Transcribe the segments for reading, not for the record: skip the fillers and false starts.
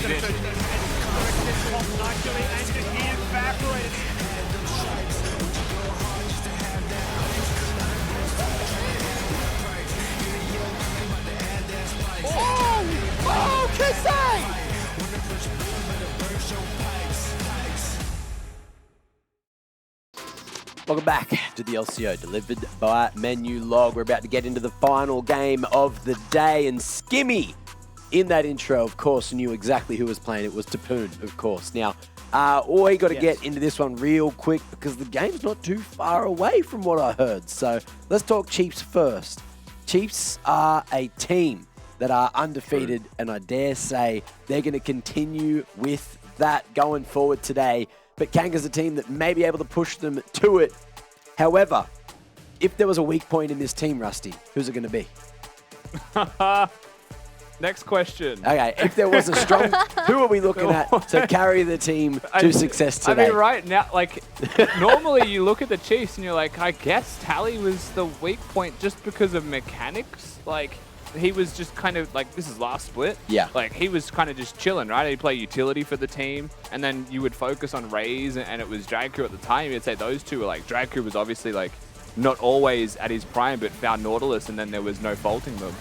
position. Oh, Kissing! Welcome back to the LCO, delivered by Menulog. We're about to get into the final game of the day, and Skimmy, in that intro, of course, knew exactly who was playing. It was Topoon, of course. Now, we got to get into this one real quick because the game's not too far away from what I heard. So let's talk Chiefs first. Chiefs are a team that are undefeated, and I dare say they're going to continue with that going forward today. But Kanga's a team that may be able to push them to it. However, if there was a weak point in this team, Rusty, who's it going to be? Next question. Okay, if there was a strong... who are we looking at to carry the team to success today? I mean, right now, like, normally you look at the Chiefs and you're like, I guess Tally was the weak point just because of mechanics. Like, he was just kind of like, this is last split. Yeah. Like, he was kind of just chilling, right? He'd play utility for the team, and then you would focus on Raes, and it was Dragcrew at the time. You'd say those two were like, Dragcrew was obviously like not always at his prime, but found Nautilus, and then there was no faulting them.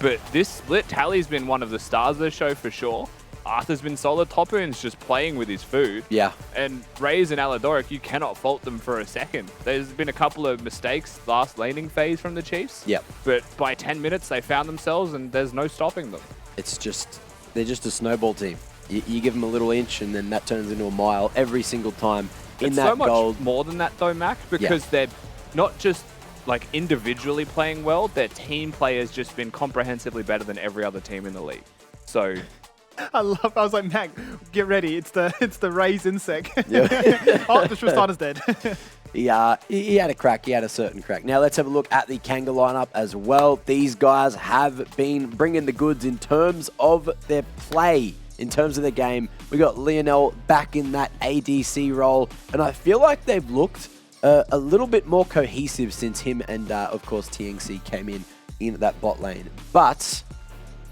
But this split, Tally's been one of the stars of the show for sure. Arthur's been solid. Topoon's just playing with his food. Yeah. And Raes and Aladoric, you cannot fault them for a second. There's been a couple of mistakes last laning phase from the Chiefs. Yep. But by 10 minutes, they found themselves, and there's no stopping them. It's just, they're just a snowball team. You give them a little inch, and then that turns into a mile every single time in It's that so much gold. more than that, though, Mac, because they're not just like individually playing well, their team play has just been comprehensively better than every other team in the league. So... I was like, Mac, get ready. It's the Raes insect. Yeah. Oh, the starter's dead. He had a crack. He had a certain crack. Now let's have a look at the Kanga lineup as well. These guys have been bringing the goods in terms of their play, in terms of their game. We got Lionel back in that ADC role, and I feel like they've looked a little bit more cohesive since him and, of course, Tieng came in that bot lane. But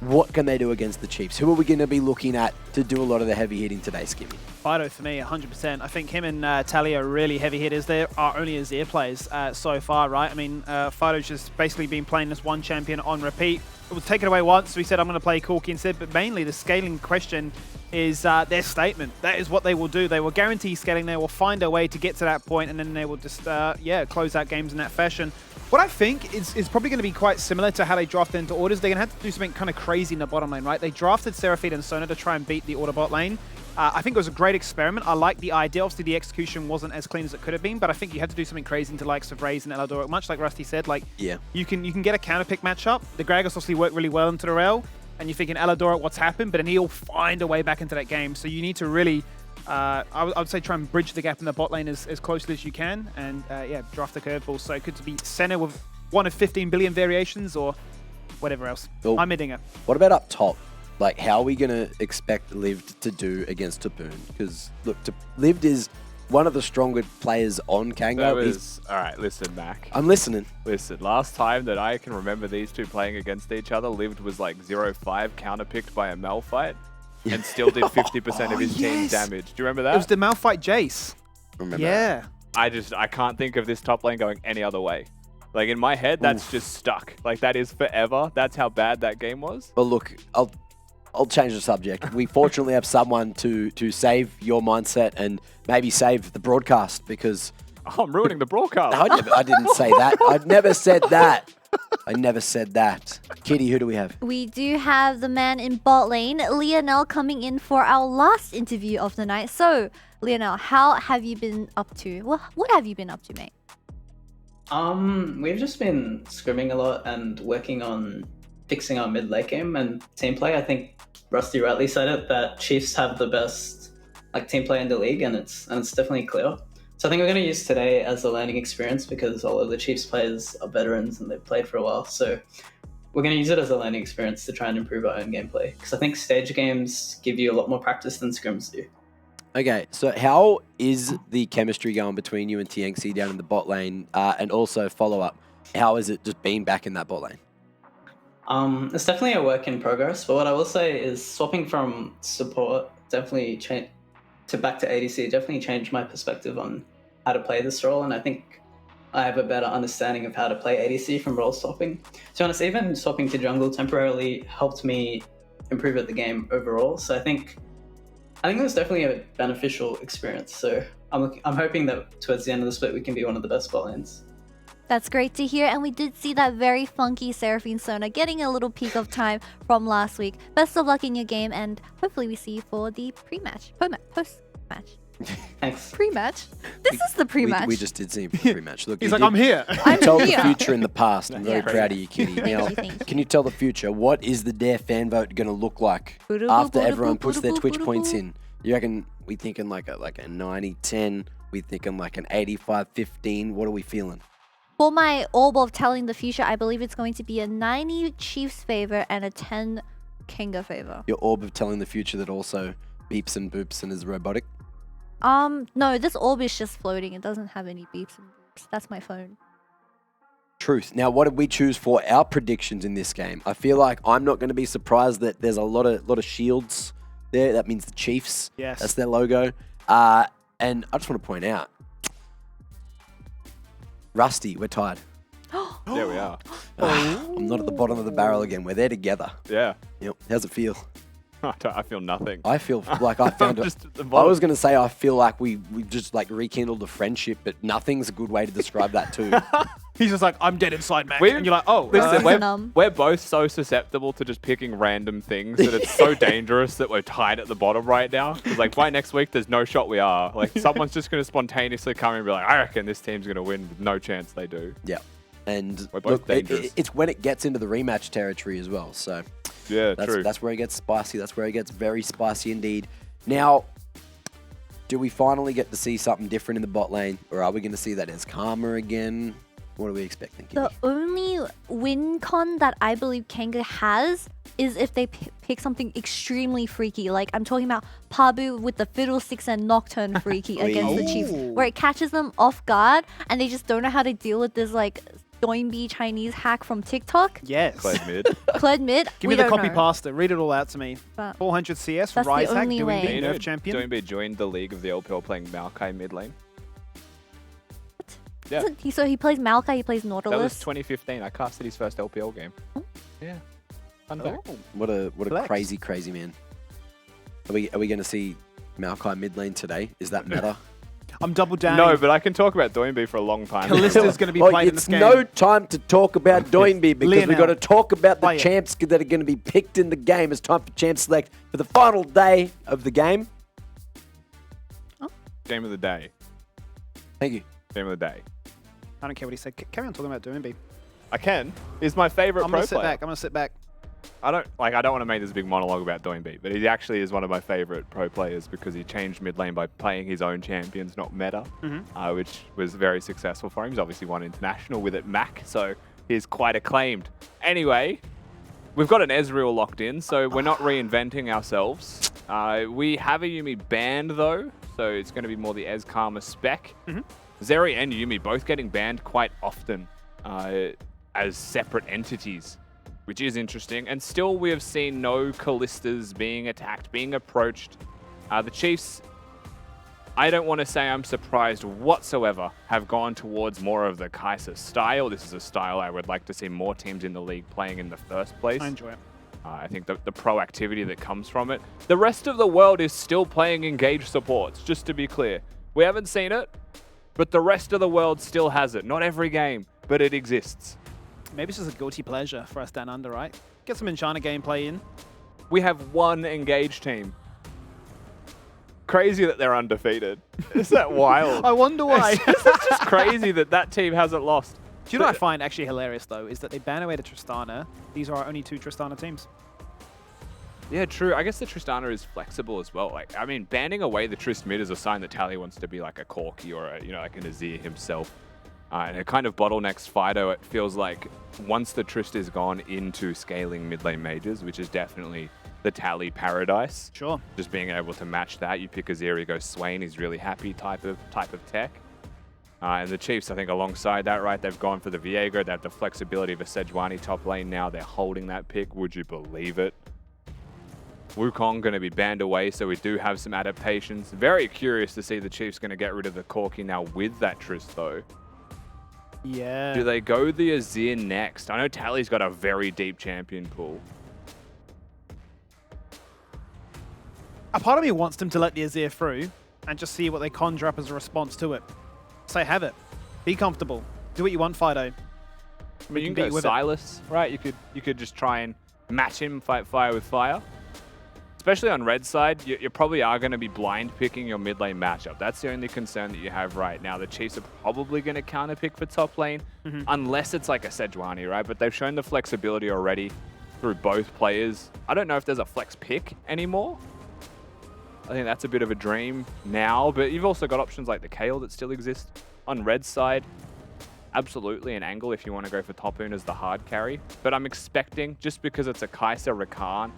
what can they do against the Chiefs? Who are we going to be looking at to do a lot of the heavy hitting today, Skimmy? Fighto for me, 100%. I think him and Tally are really heavy hitters. They are only Azir players so far, right? I mean, Fighto's just basically been playing this one champion on repeat. It was taken away once, so he said, I'm going to play Corki instead. But mainly the scaling question is their statement. That is what they will do. They will guarantee scaling. They will find a way to get to that point, and then they will just, close out games in that fashion. What I think is probably going to be quite similar to how they drafted into orders. They're going to have to do something kind of crazy in the bottom lane, right? They drafted Seraphine and Sona to try and beat the order bot lane. I think it was a great experiment. I like the idea. Obviously, the execution wasn't as clean as it could have been, but I think you had to do something crazy into likes of Raes and Aladoric. Much like Rusty said, like you can get a counter pick matchup. The Gragas obviously worked really well into the rail, and you're thinking Aladoric, what's happened? But then he'll find a way back into that game. So you need to really, I would say, try and bridge the gap in the bot lane as closely as you can, and draft the curveball. So it could be center with one of 15 billion variations or whatever else. Well, I'm hitting it. What about up top? Like, how are we going to expect Lived to do against Topoon? Because, look, Lived is one of the stronger players on Kanga. All right, listen, Mac. I'm listening. Listen, last time that I can remember these two playing against each other, Lived was like 0-5 counterpicked by a Malphite and still did 50% of his team's damage. Do you remember that? It was the Malphite Jace. Remember that. I can't think of this top lane going any other way. Like, in my head, that's just stuck. Like, that is forever. That's how bad that game was. Well, look, I'll change the subject. We fortunately have someone to save your mindset and maybe save the broadcast because... Oh, I'm ruining the broadcast. I didn't say that. I've never said that. I never said that. Kitty, who do we have? We do have the man in bot lane, Lionel, coming in for our last interview of the night. So, Lionel, how have you been up to? What have you been up to, mate? We've just been scrimming a lot and working on fixing our mid-late game and team play. I think Rusty rightly said it, that Chiefs have the best team play in the league, and it's definitely clear. So I think we're going to use today as a learning experience because all of the Chiefs players are veterans and they've played for a while. So we're going to use it as a learning experience to try and improve our own gameplay, because I think stage games give you a lot more practice than scrims do. Okay, so how is the chemistry going between you and Tieng down in the bot lane? And also, follow-up, how has it just been back in that bot lane? It's definitely a work in progress, but what I will say is swapping from support definitely to back to ADC definitely changed my perspective on how to play this role, and I think I have a better understanding of how to play ADC from role swapping. To be honest, even swapping to jungle temporarily helped me improve at the game overall. So I think it was definitely a beneficial experience. So I'm hoping that towards the end of the split we can be one of the best bot lanes. That's great to hear, and we did see that very funky Seraphine Sona getting a little peak of time from last week. Best of luck in your game, and hopefully we see you for the pre-match. Post-match. Thanks. Pre-match? This is the pre-match. We just did see him for pre-match. Look, He's like, I'm here. I'm told the here. future in the past. I'm very Yeah. proud of you, Kitty. Now, can you tell the future, what is the Dare fan vote going to look like after everyone puts their Twitch points in? You reckon we thinking like a 90-10? We thinking like an 85-15? What are we feeling? For my orb of telling the future, I believe it's going to be a 90 Chiefs favor and a 10 Kanga favor. Your orb of telling the future that also beeps and boops and is robotic? No, this orb is just floating. It doesn't have any beeps and boops. That's my phone. Truth. Now, what did we choose for our predictions in this game? I feel like I'm not going to be surprised that there's a lot of shields there. That means the Chiefs. Yes. That's their logo. And I just want to point out, Rusty, we're tied. There we are. I'm not at the bottom of the barrel again. We're there together. Yeah. Yep. How's it feel? I feel nothing. I feel like I found it. Just at the I bottom. was going to say I feel like we just like rekindled a friendship, but nothing's a good way to describe that too. He's just like, I'm dead inside, Mac. We- And you're like, oh. Listen, Numb. we're both so susceptible to just picking random things that it's so dangerous that we're tied at the bottom right now. Because like by next week, there's no shot we are. Like someone's just going to spontaneously come and be like, I reckon this team's going to win with no chance they do. Yeah. And We're both look, dangerous. it's when it gets into the rematch territory as well. So Yeah, true. that's where it gets spicy. That's where it gets very spicy indeed. Now, do we finally get to see something different in the bot lane? Or are we going to see that as Karma again? What are we expecting? The Kitty? only win con that I believe Kanga has is if they pick something extremely freaky. Like I'm talking about Pabu with the Fiddlesticks and Nocturne freaky against the Chiefs, Ooh. where it catches them off guard and they just don't know how to deal with this like Doinby Chinese hack from TikTok. Yes. Played mid. Kled mid. Give me we the don't copy know. pasta. Read it all out to me. But 400 CS, That's the Raes hack, only doing way. the You know, nerf champion. Doinby joined the league of the LPL playing Maokai mid lane. Yeah. So he plays Maokai, he plays That was Nautilus. 2015. I casted his first LPL game. Oh. Yeah. Fun fact. Oh. What a Flex. crazy man. Are we going to see Maokai mid lane today? Is that meta? I'm double down. No, but I can talk about Doinby for a long time. Callista's going to be Oh, played in it's this game. no time to talk about Doinby because we've Lionel. got to talk about the Play it. champs that are going to be picked in the game. It's time for champ select for the final day of the game. Game of the day. Thank you. Game of the day. I don't care what he said. Carry on talking about Doinby. I can. He's my favorite I'm pro going to sit player. back. I'm going to sit back. I don't want to make this big monologue about Doinby, but he actually is one of my favorite pro players because he changed mid lane by playing his own champions, not meta, which was very successful for him. He's obviously won international with it, Mac, so he's quite acclaimed. Anyway, we've got an Ezreal locked in, so we're not reinventing ourselves. We have a Yuumi banned though, so it's going to be more the Ez Karma spec. Zeri and Yuumi both getting banned quite often as separate entities, which is interesting. And still we have seen no Callistas being attacked, being approached. The Chiefs, I don't want to say I'm surprised whatsoever, have gone towards more of the Kai'Sa style. This is a style I would like to see more teams in the league playing in the first place. I enjoy it. I think the proactivity that comes from it. The rest of the world is still playing engaged supports, just to be clear. We haven't seen it, but the rest of the world still has it. Not every game, but it exists. Maybe it's just a guilty pleasure for us down under, right? Get some Enchana gameplay in. We have one engaged team. Crazy that they're undefeated. Is that wild? I wonder why. It's just crazy that that team hasn't lost. Do you know what I find actually hilarious, though, is that they ban away the Tristana. These are our only 2 Tristana teams. Yeah, true. I guess the Tristana is flexible as well. Like, I mean, banning away the Trist mid is a sign that Tally wants to be like a Corki or a, like an Azir himself. And it kind of bottlenecks Fighto. It feels like once the Trist is gone into scaling mid lane mages, which is definitely the Tally paradise. Sure. Just being able to match that, you pick Azir, he goes Swain, he's really happy type of tech. And the Chiefs, I think, alongside that, right, they've gone for the Viego. They have the flexibility of a Sejuani top lane now. They're holding that pick. Would you believe it? Wukong going to be banned away, so we do have some adaptations. Very curious to see the Chiefs going to get rid of the Corki now with that Trist, though. Yeah. Do they go the Azir next? I know Tally's got a very deep champion pool. A part of me wants them to let the Azir through and just see what they conjure up as a response to it. Say, have it. Be comfortable. Do what you want, Fighto. I mean, you can go Silas, right? You could just try and match him, fight fire with fire. Especially on red side, you probably are going to be blind picking your mid lane matchup. That's the only concern that you have right now. The Chiefs are probably going to counter pick for top lane, unless it's like a Sejuani, right? But they've shown the flexibility already through both players. I don't know if there's a flex pick anymore. I think that's a bit of a dream now, but you've also got options like the Kale that still exist on red side. Absolutely an angle if you want to go for Topoon as the hard carry. But I'm expecting, just because it's a Kai'Sa, Rakan,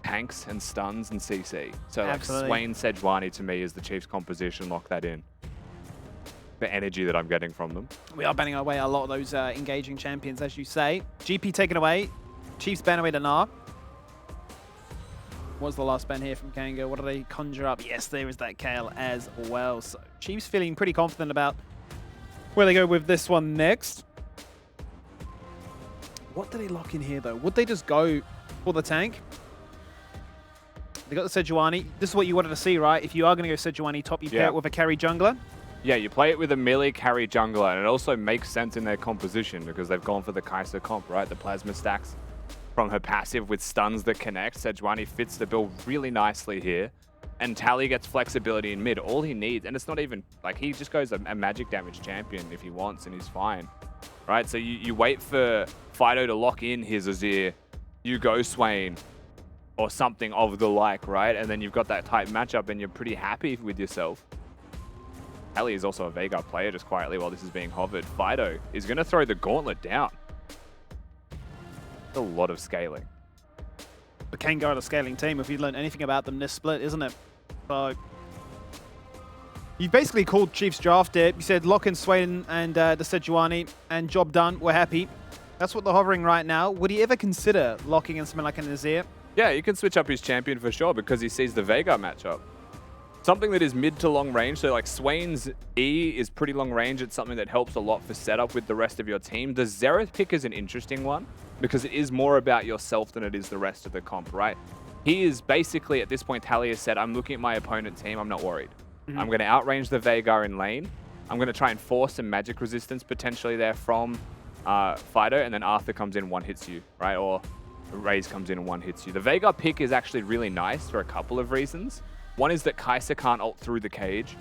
tanks and stuns and CC. So like Swain, Sejuani to me is the Chiefs composition, lock that in. The energy that I'm getting from them. We are banning away a lot of those engaging champions, as you say. GP taken away. Chiefs ban away to Nar. What's the last ban here from Kanga? What do they conjure up? Yes, there is that Kale as well. So Chiefs feeling pretty confident about where they go with this one next. What do they lock in here, though? Would they just go for the tank? They got the Sejuani. This is what you wanted to see, right? If you are going to go Sejuani top, you pair it with a carry jungler. Yeah, you play it with a melee carry jungler, and it also makes sense in their composition because they've gone for the Kai'Sa comp, right? The plasma stacks from her passive with stuns that connect. Sejuani fits the bill really nicely here. And Tally gets flexibility in mid. All he needs, and it's not even, like, he just goes a magic damage champion if he wants, and he's fine. Right? So you wait for Fighto to lock in his Azir. You go Swain or something of the like, right? And then you've got that tight matchup, and you're pretty happy with yourself. Tally is also a Veigar player, just quietly while this is being hovered. Fighto is going to throw the gauntlet down. A lot of scaling. The Kanga are the scaling team, if you've learned anything about them this split, isn't it? So you basically called Chiefs draft it. You said lock in Swain and the Sejuani, and job done. We're happy. That's what they're hovering right now. Would he ever consider locking in something like an Azir? Yeah, you can switch up his champion for sure because he sees the Veigar matchup. Something that is mid to long range, so like Swain's E is pretty long range. It's something that helps a lot for setup with the rest of your team. The Xerath pick is an interesting one because it is more about yourself than it is the rest of the comp, right? He is basically, at this point, Tally has said, I'm looking at my opponent team, I'm not worried. I'm going to outrange the Veigar in lane. I'm going to try and force some magic resistance potentially there from Fighto, and then Arthur comes in, one hits you, right? Or Raes comes in and one hits you. The Veigar pick is actually really nice for a couple of reasons. One is that Kai'Sa can't ult through the cage.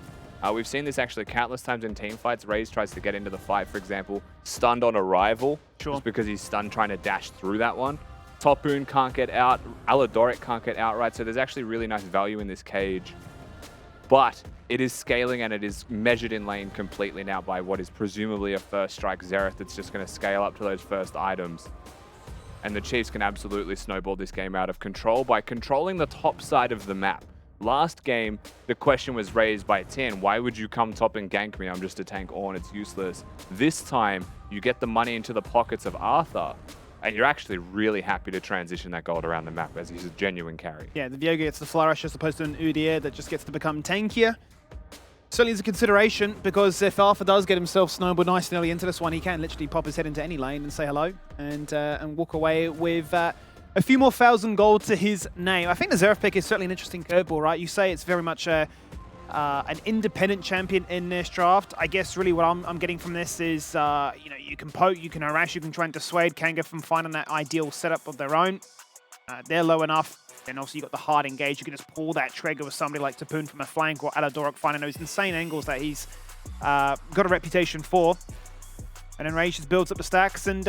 We've seen this actually countless times in team fights. Raes tries to get into the fight, for example, stunned on arrival, just because he's stunned trying to dash through that one. Topoon can't get out, Aladoric can't get out, right? So there's actually really nice value in this cage. But it is scaling, and it is measured in lane completely now by what is presumably a first strike Xerath that's just going to scale up to those first items. And the Chiefs can absolutely snowball this game out of control by controlling the top side of the map. Last game, the question was raised by Tieng, why would you come top and gank me? I'm just a tank Ornn, it's useless. This time, you get the money into the pockets of Arthur, and you're actually really happy to transition that gold around the map as he's a genuine carry. Yeah, the Viego gets the flourish as opposed to an Udyr that just gets to become tankier. Certainly is a consideration, because if Arthur does get himself snowballed nice and early into this one, he can literally pop his head into any lane and say hello and walk away with a few more 1,000 gold to his name. I think the Xerath pick is certainly an interesting curveball, right? You say it's very much an independent champion in this draft. I guess really what I'm getting from this is, you know, you can poke, you can harass, you can try and dissuade Kanga from finding that ideal setup of their own. They're low enough. And also you got the hard engage. You can just pull that trigger with somebody like Topoon from a flank, or Aladoric finding those insane angles that he's got a reputation for. And then Raes just builds up the stacks and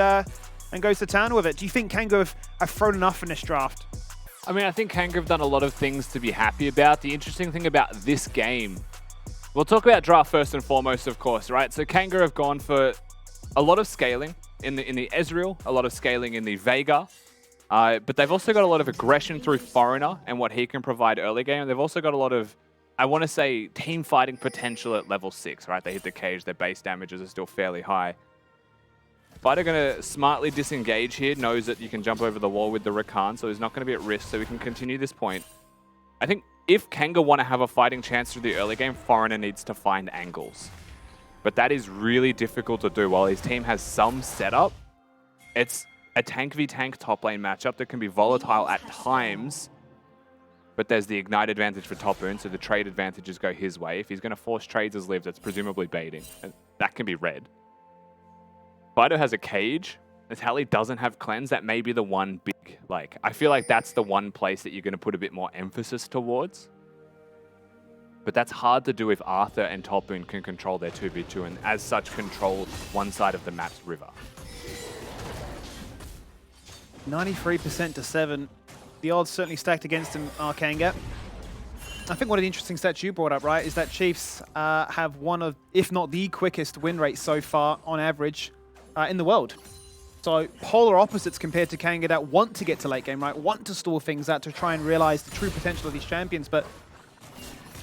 goes to town with it. Do you think Kanga have thrown enough in this draft? I mean, I think Kanga have done a lot of things to be happy about. The interesting thing about this game, we'll talk about draft first and foremost, of course, right? So Kanga have gone for a lot of scaling in the Ezreal, a lot of scaling in the Veigar. But they've also got a lot of aggression through Foreigner and what he can provide early game. They've also got a lot of I want to say team fighting potential at level 6, right? They hit the cage, their base damages are still fairly high. Fighto going to smartly disengage here, knows that you can jump over the wall with the Rakan, so he's not going to be at risk, so we can continue this point. I think if Kanga want to have a fighting chance through the early game, Foreigner needs to find angles. But that is really difficult to do. While his team has some setup, it's a tank v tank top lane matchup that can be volatile at times, but there's the ignite advantage for Topoon, so the trade advantages go his way. If he's going to force trades as lives, that's presumably baiting, and that can be read. Fighto has a cage. Natalie doesn't have cleanse. That may be the one big, like, I feel like that's the one place that you're going to put a bit more emphasis towards. But that's hard to do if Arthur and Topoon can control their 2v2 and as such control one side of the map's river. 93% to 7. The odds certainly stacked against him, Kanga. I think one of the interesting stats you brought up, right, is that Chiefs have one of, if not the quickest win rate so far on average in the world. So polar opposites compared to Kanga that want to get to late game, right, want to stall things out to try and realize the true potential of these champions, but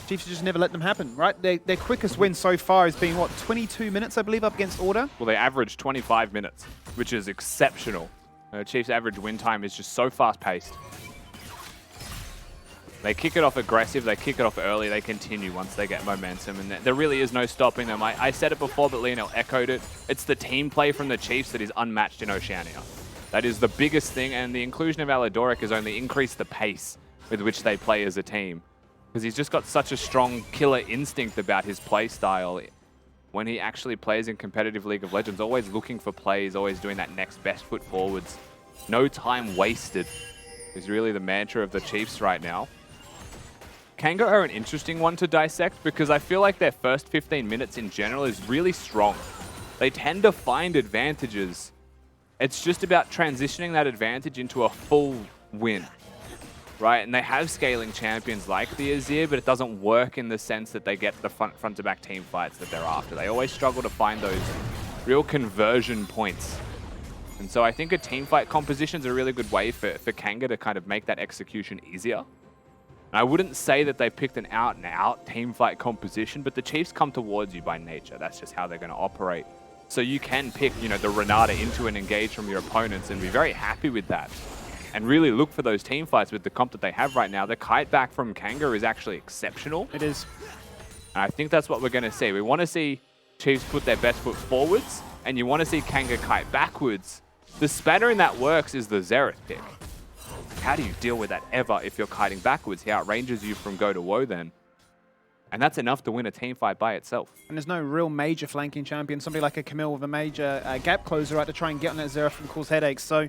Chiefs just never let them happen, right? Their quickest win so far has been, what, 22 minutes, I believe, up against Order? Well, they averaged 25 minutes, which is exceptional. Chiefs' average win time is just so fast-paced. They kick it off aggressive, they kick it off early, they continue once they get momentum, and there really is no stopping them. I said it before, but Lionel echoed it. It's the team play from the Chiefs that is unmatched in Oceania. That is the biggest thing, and the inclusion of Aladoric has only increased the pace with which they play as a team. Because he's just got such a strong killer instinct about his play style. When he actually plays in competitive League of Legends, always looking for plays, always doing that next best foot forwards. No time wasted is really the mantra of the Chiefs right now. Kanga are an interesting one to dissect because I feel like their first 15 minutes in general is really strong. They tend to find advantages. It's just about transitioning that advantage into a full win. Right, and they have scaling champions like the Azir, but it doesn't work in the sense that they get the front-to-back team fights that they're after. They always struggle to find those real conversion points. And so I think a team fight composition is a really good way for Kanga to kind of make that execution easier. And I wouldn't say that they picked an out-and-out team fight composition, but the Chiefs come towards you by nature. That's just how they're going to operate. So you can pick, you know, the Renata into an engage from your opponents and be very happy with that. And really look for those team fights with the comp that they have right now. The kite back from Kanga is actually exceptional. It is. And I think that's what we're going to see. We want to see Chiefs put their best foot forwards, and you want to see Kanga kite backwards. The spanner in that works is the Xerath pick. How do you deal with that ever if you're kiting backwards? He outranges you from go to woe then. And that's enough to win a team fight by itself. And there's no real major flanking champion. Somebody like a Camille with a major gap closer, right, to try and get on that Xerath and cause headaches. So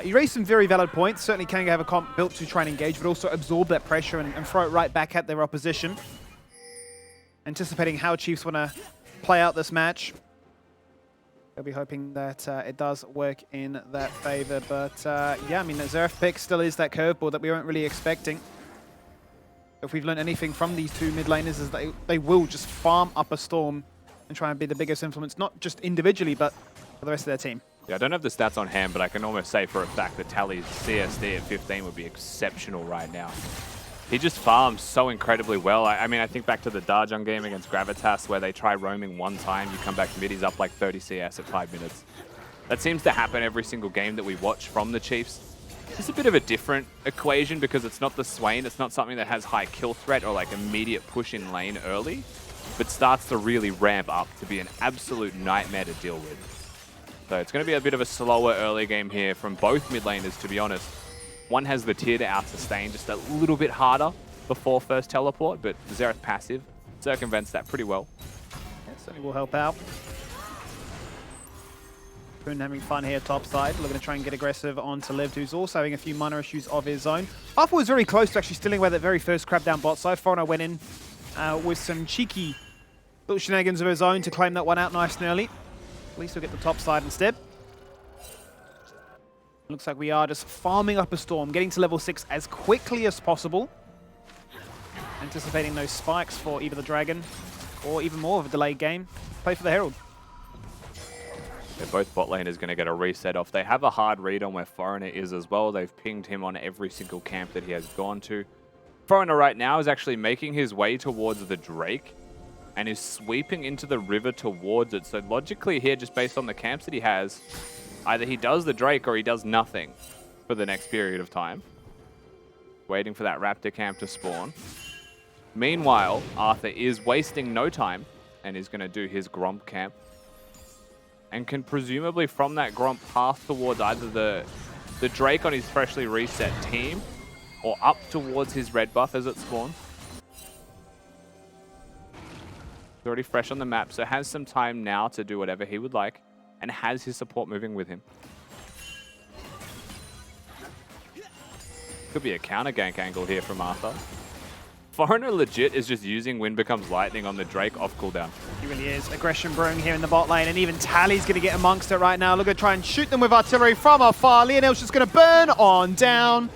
you raised some very valid points. Certainly Kanga have a comp built to try and engage, but also absorb that pressure and throw it right back at their opposition. Anticipating how Chiefs want to play out this match. They'll be hoping that it does work in that favor. But yeah, I mean, the Xerath pick still is that curveball that we weren't really expecting. If we've learned anything from these two mid laners is that they will just farm up a storm and try and be the biggest influence, not just individually, but for the rest of their team. Yeah, I don't have the stats on hand, but I can almost say for a fact that Tally's CSD at 15 would be exceptional right now. He just farms so incredibly well. I mean, I think back to the Darjun game against Gravitas where they try roaming one time, you come back mid, he's up like 30 CS at 5 minutes. That seems to happen every single game that we watch from the Chiefs. It's a bit of a different equation because it's not the Swain, it's not something that has high kill threat or like immediate push in lane early, but starts to really ramp up to be an absolute nightmare to deal with. So it's going to be a bit of a slower early game here from both mid laners, to be honest. One has the tier to out-sustain just a little bit harder before first teleport, but Xerath passive circumvents that pretty well. Yeah, certainly will help out. Topoon having fun here topside, looking to try and get aggressive onto Lived, who's also having a few minor issues of his own. Arthur was very close to actually stealing away that very first crab down bot side. Foreigner went in with some cheeky little shenanigans of his own to claim that one out nice and early. At least we'll get the top side instead. Looks like we are just farming up a storm, getting to level 6 as quickly as possible. Anticipating those spikes for either the Dragon or even more of a delayed game. Play for the Herald. Yeah, both bot laners going to get a reset off. They have a hard read on where Foreigner is as well. They've pinged him on every single camp that he has gone to. Foreigner right now is actually making his way towards the Drake and is sweeping into the river towards it. So logically here, just based on the camps that he has, either he does the Drake or he does nothing for the next period of time. Waiting for that Raptor camp to spawn. Meanwhile, Arthur is wasting no time and is going to do his Gromp camp. And can presumably from that Gromp path towards either the Drake on his freshly reset team or up towards his red buff as it spawns. He's already fresh on the map, so has some time now to do whatever he would like and has his support moving with him. Could be a counter gank angle here from Arthur. Foreigner legit is just using Wind Becomes Lightning on the Drake off cooldown. He really is. Aggression brewing here in the bot lane, and even Tally's going to get amongst it right now. Look at try and shoot them with artillery from afar. Lionel's just going to burn on down.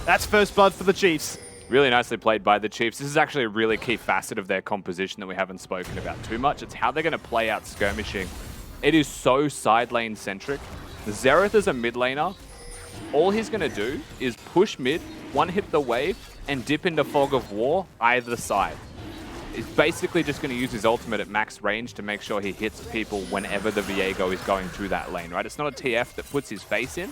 That's first blood for the Chiefs. Really nicely played by the Chiefs. This is actually a really key facet of their composition that we haven't spoken about too much. It's how they're going to play out skirmishing. It is so side lane centric. Xerath is a mid laner. All he's going to do is push mid, one-hit the wave, and dip into Fog of War either side. He's basically just going to use his ultimate at max range to make sure he hits people whenever the Viego is going to that lane, right? It's not a TF that puts his face in.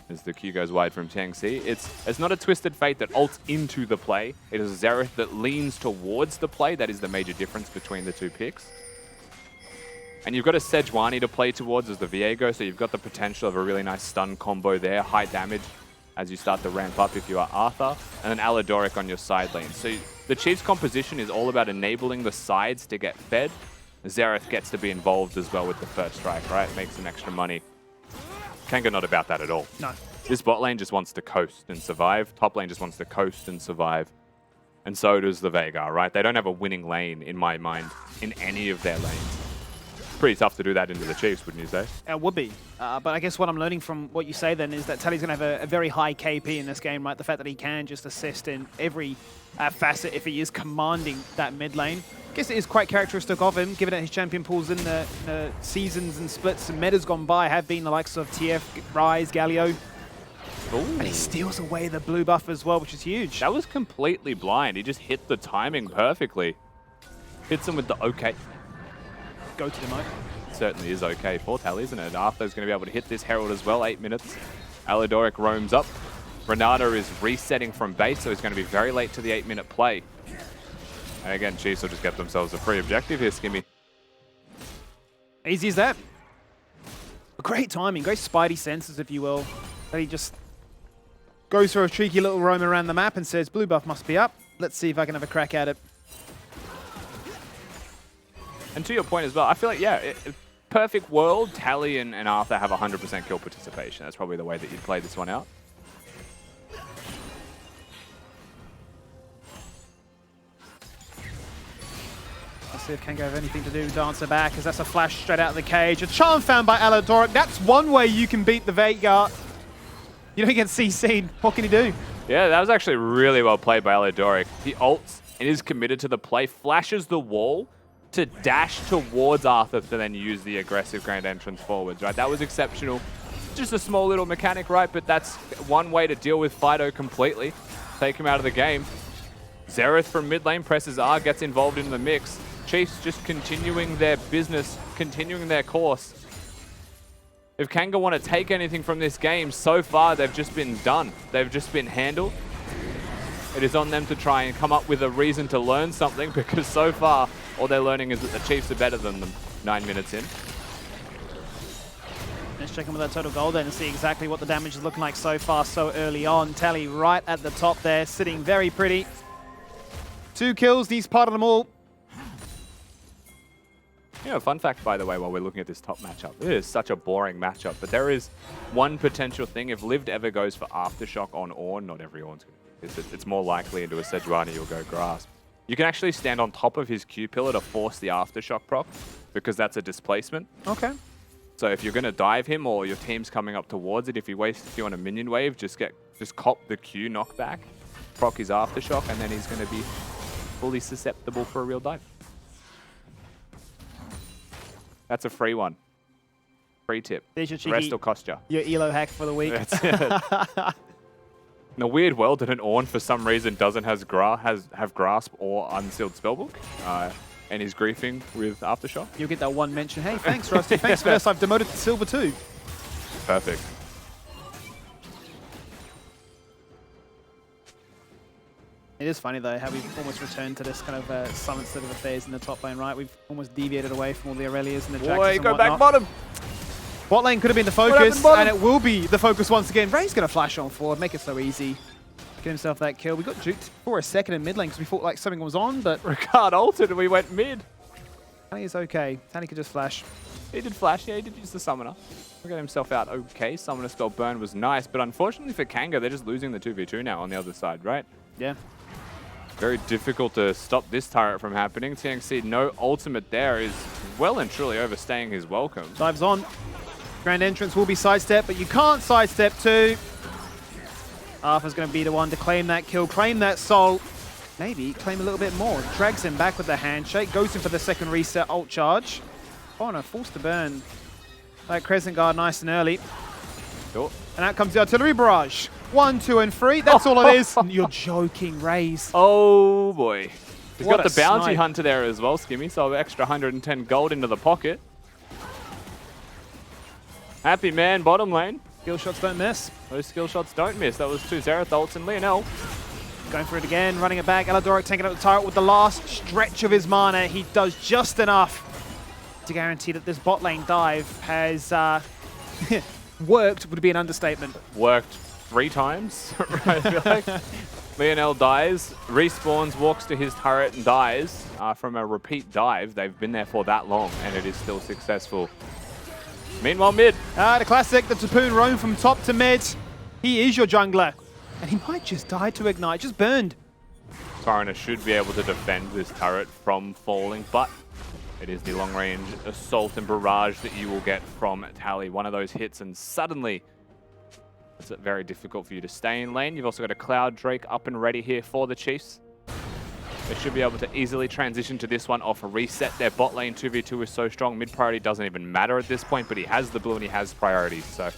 As the Q goes wide from Tieng. It's not a Twisted Fate that ults into the play. It is a Xerath that leans towards the play. That is the major difference between the two picks. And you've got a Sejuani to play towards as the Viego, so you've got the potential of a really nice stun combo there, high damage as you start to ramp up if you are Arthur, and an Aladoric on your side lane. So the Chiefs' composition is all about enabling the sides to get fed. Xerath gets to be involved as well with the first strike, right? Makes some extra money. Kanga not about that at all. No. This bot lane just wants to coast and survive. Top lane just wants to coast and survive. And so does the Veigar, right? They don't have a winning lane, in my mind, in any of their lanes. Pretty tough to do that into the Chiefs, wouldn't you say? It would be. But I guess what I'm learning from what you say then is that Tally's going to have a very high KP in this game, right? The fact that he can just assist in every facet if he is commanding that mid lane. I guess it is quite characteristic of him, given that his champion pools in the seasons and splits and metas gone by have been the likes of TF, Raes, Galio. Ooh. And he steals away the blue buff as well, which is huge. That was completely blind. He just hit the timing perfectly. Hits him with the okay. Go to the mode. Certainly is okay for Tally, isn't it? Arthur's going to be able to hit this Herald as well. 8 minutes. Aladoric roams up. Renata is resetting from base, so he's going to be very late to the 8-minute play. And again, Chiefs will just get themselves a free objective here, Skimmy. Easy as that. Great timing, great spidey senses, if you will. That he just goes for a cheeky little roam around the map and says, blue buff must be up. Let's see if I can have a crack at it. And to your point as well, I feel like, yeah, perfect world, Tally and Arthur have 100% kill participation. That's probably the way that you'd play this one out. Let's see if Kanga have anything to do to answer back, because that's a flash straight out of the cage. A charm found by Aladoric. That's one way you can beat the Veigar. You don't get CC'd. What can he do? Yeah, that was actually really well played by Aladoric. He ults and is committed to the play, flashes the wall to dash towards Arthur to then use the aggressive grand entrance forwards, right? That was exceptional. Just a small little mechanic, right? But that's one way to deal with Fighto completely. Take him out of the game. Xerath from mid lane presses R, gets involved in the mix. Chiefs just continuing their business, continuing their course. If Kanga want to take anything from this game, so far they've just been done. They've just been handled. It is on them to try and come up with a reason to learn something, because so far all they're learning is that the Chiefs are better than them 9 minutes in. Let's check in with that total gold then and see exactly what the damage is looking like so far so early on. Tally right at the top there, sitting very pretty. 2 kills, he's part of them all. You know, fun fact, by the way, while we're looking at this top matchup, it is such a boring matchup, but there is one potential thing. If Lived ever goes for Aftershock on Ornn, not every Ornn's going to. It's more likely into a Sejuani you'll go Grasp. You can actually stand on top of his Q pillar to force the Aftershock proc, because that's a displacement. Okay. So if you're going to dive him or your team's coming up towards it, if you waste a Q on a minion wave, just cop the Q knockback, proc his Aftershock, and then he's going to be fully susceptible for a real dive. That's a free one. Free tip. There's your The rest will cost you. Your ELO hack for the week. That's it. In a weird world that an Ornn for some reason doesn't have Grasp or Unsealed Spellbook, and is griefing with Aftershock. You'll get that one mention. Hey, thanks, Rusty. Thanks for this. I've demoted to Silver too. Perfect. It is funny though how we've almost returned to this kind of summon sort of affairs in the top lane, right? We've almost deviated away from all the Aurelias and the Jaxes Boy, and go whatnot. back bottom. Bot lane could have been the focus, and it will be the focus once again. Raes going to flash on forward, make it so easy. Get himself that kill. We got juked for a second in mid lane because we thought like something was on, but Rakan ulted and we went mid. Tani is okay. Tani could just flash. He did flash, yeah, he did use the summoner. Got himself out okay. Summoner spell burn was nice, but unfortunately for Kanga, they're just losing the 2v2 now on the other side, right? Yeah. Very difficult to stop this turret from happening. Tieng, no ultimate there, is well and truly overstaying his welcome. Dives on. Grand entrance will be sidestep, but you can't sidestep too. Arthur's going to be the one to claim that kill, claim that soul. Maybe claim a little bit more. Drags him back with the handshake, goes in for the second reset ult charge. Oh no, forced to burn. That Crescent Guard nice and early. Sure. And out comes the artillery barrage. 1, 2, and 3. That's all it is. You're joking, Raes. Oh boy. He's What got a the bounty snipe. hunter there as well, Skimmy, so extra 110 gold into the pocket. Happy man, bottom lane. Skill shots don't miss. Those skill shots don't miss. That was 2 Xerath ults and Lionel. Going for it again, running it back. Aladoric taking out the turret with the last stretch of his mana. He does just enough to guarantee that this bot lane dive has worked, would be an understatement. Worked 3 times, right? I feel like. Lionel dies, respawns, walks to his turret and dies from a repeat dive. They've been there for that long and it is still successful. Meanwhile, mid. The classic, the Topoon roam from top to mid. He is your jungler. And he might just die to ignite, just burned. Foreigner should be able to defend this turret from falling, but it is the long-range assault and barrage that you will get from Tally. One of those hits and suddenly it's very difficult for you to stay in lane. You've also got a Cloud Drake up and ready here for the Chiefs. They should be able to easily transition to this one off a reset. Their bot lane 2v2 is so strong. Mid priority doesn't even matter at this point, but he has the blue and he has priorities. So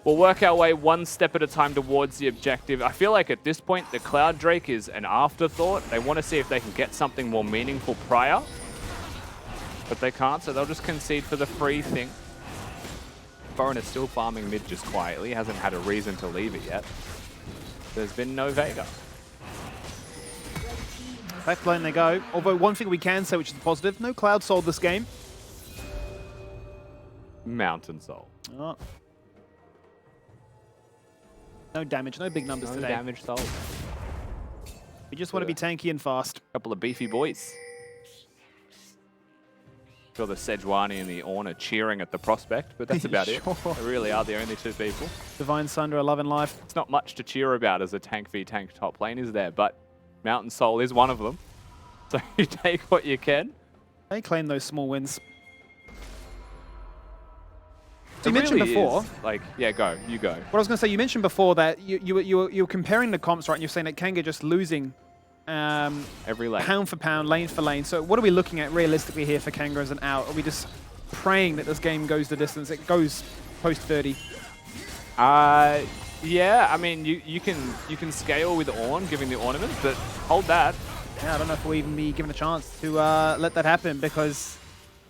we'll work our way one step at a time towards the objective. I feel like at this point, the Cloud Drake is an afterthought. They want to see if they can get something more meaningful prior, but they can't, so they'll just concede for the free thing. Foreign is still farming mid just quietly. Hasn't had a reason to leave it yet. There's been no Veigar. Back lane they go. Although one thing we can say, which is positive, no Cloud Soul this game. Mountain Soul. Oh. No damage, no big numbers No today. damage Soul. We just want to be tanky and fast. Couple of beefy boys. Sure, the Sejuani and the Ornn are cheering at the prospect, but that's about it. They really are the only 2 people. Divine Sunder, a love and life. It's not much to cheer about as a tank v tank top lane, is there? But Mountain Soul is one of them. So you take what you can. They claim those small wins. So It you mentioned really before. is, like, yeah, go. You go. What I was going to say, you mentioned before that you were comparing the comps, right? And you're saying that Kanga just losing Every lane. pound for pound, lane for lane. So what are we looking at realistically here for Kanga as an out? Are we just praying that this game goes the distance? It goes post 30. Yeah, I mean, you can scale with Ornn, giving the ornament, but hold that. Yeah, I don't know if we'll even be given a chance to let that happen because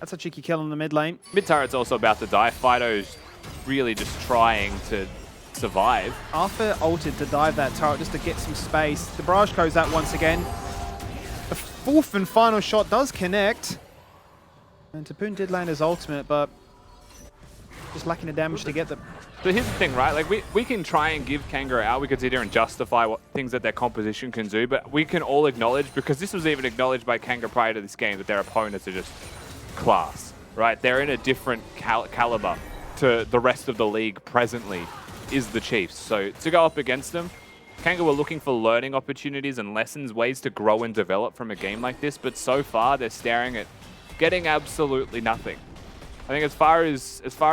that's a cheeky kill in the mid lane. Mid turret's also about to die. Fighto's really just trying to survive. Arthur ulted to dive that turret just to get some space. The barrage goes out once again. The 4th and final shot does connect. And Topoon did land his ultimate, but just lacking the damage to get them. So here's the thing, right? Like we can try and give Kanga out. We could sit here and justify what things that their composition can do, but we can all acknowledge, because this was even acknowledged by Kanga prior to this game, that their opponents are just class, right? They're in a different caliber to the rest of the league presently is the Chiefs. So to go up against them, Kanga were looking for learning opportunities and lessons, ways to grow and develop from a game like this, but so far they're staring at getting absolutely nothing. I think as far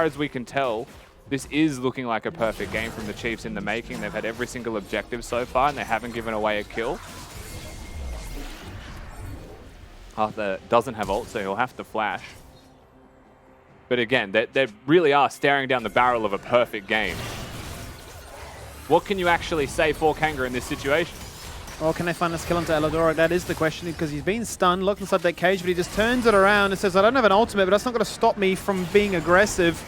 as we can tell, this is looking like a perfect game from the Chiefs in the making. They've had every single objective so far, and they haven't given away a kill. Arthur doesn't have ult, so he'll have to flash. But again, they really are staring down the barrel of a perfect game. What can you actually say for Kanga in this situation? Or can they find a skill onto Aladoric? That is the question, because he's been stunned, locked inside that cage, but he just turns it around and says, I don't have an ultimate, but that's not going to stop me from being aggressive.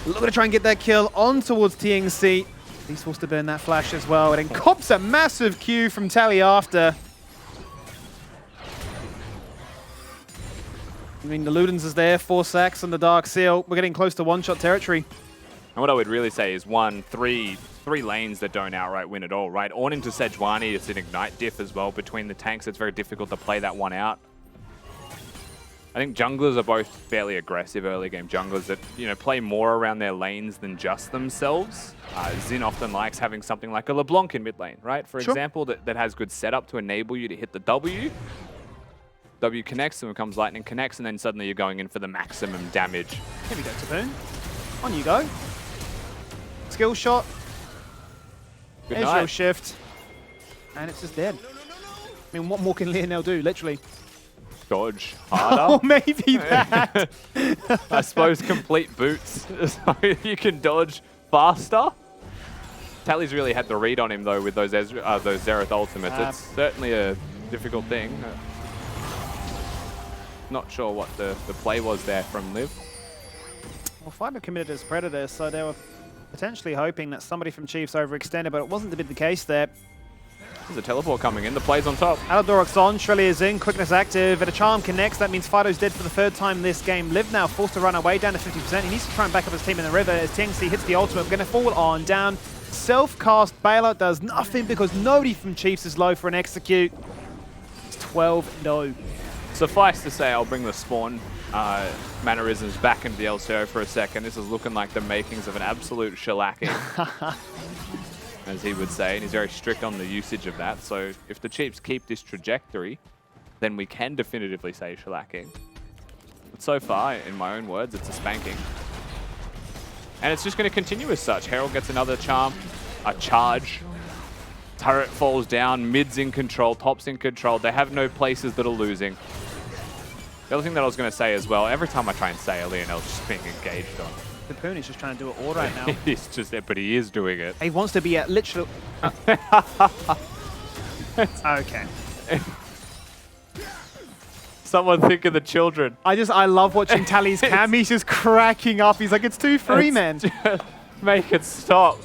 Looking to try and get that kill on towards Tieng's seat. He's forced to burn that flash as well, and then cops a massive Q from Tally after. I mean, the Ludens is there, 4 sacks on the Dark Seal. We're getting close to one-shot territory. And what I would really say is three lanes that don't outright win at all, right? Ornn into Sejuani, it's an Ignite diff as well between the tanks. It's very difficult to play that one out. I think junglers are both fairly aggressive early game junglers that, you know, play more around their lanes than just themselves. Xin often likes having something like a LeBlanc in mid lane, right? For example, that has good setup to enable you to hit the W. W connects and becomes lightning connects, and then suddenly you're going in for the maximum damage. Here we go, Topoon. On you go. Skill shot. Ezreal shift. And it's just dead. I mean, what more can Lionel do, literally? Dodge harder. Oh, maybe that. I suppose complete boots, so you can dodge faster. Tally's really had the read on him, though, with those Xerath ultimates. It's certainly a difficult thing. Not sure what the play was there from Liv. Well, Fighto committed as Predator, so they were potentially hoping that somebody from Chiefs overextended, but it wasn't to be the case there. There's a teleport coming in. The play's on top. Aladoric's on, Shrelly is in, quickness active, and a charm connects. That means Fighto's dead for the 3rd time this game. Liv now forced to run away down to 50%. He needs to try and back up his team in the river as Tieng hits the ultimate. We're going to fall on down. Self-cast bailout does nothing because nobody from Chiefs is low for an execute. It's 12-0. Suffice to say, I'll bring the spawn mannerisms back into the LCO for a second. This is looking like the makings of an absolute shellacking, as he would say, and he's very strict on the usage of that. So if the Chiefs keep this trajectory, then we can definitively say shellacking. But so far, in my own words, it's a spanking. And it's just going to continue as such. Herald gets another charm, a charge. Turret falls down, mid's in control, top's in control. They have no places that are losing. The other thing that I was going to say as well, every time I try and say it, Lionel's just being engaged on. Topoon is just trying to do it all right now. He's just there, but he is doing it. He wants to be at literal... Okay. Someone think of the children. I love watching Tally's cam. He's just cracking up. He's like, it's too free, man. Make it stop.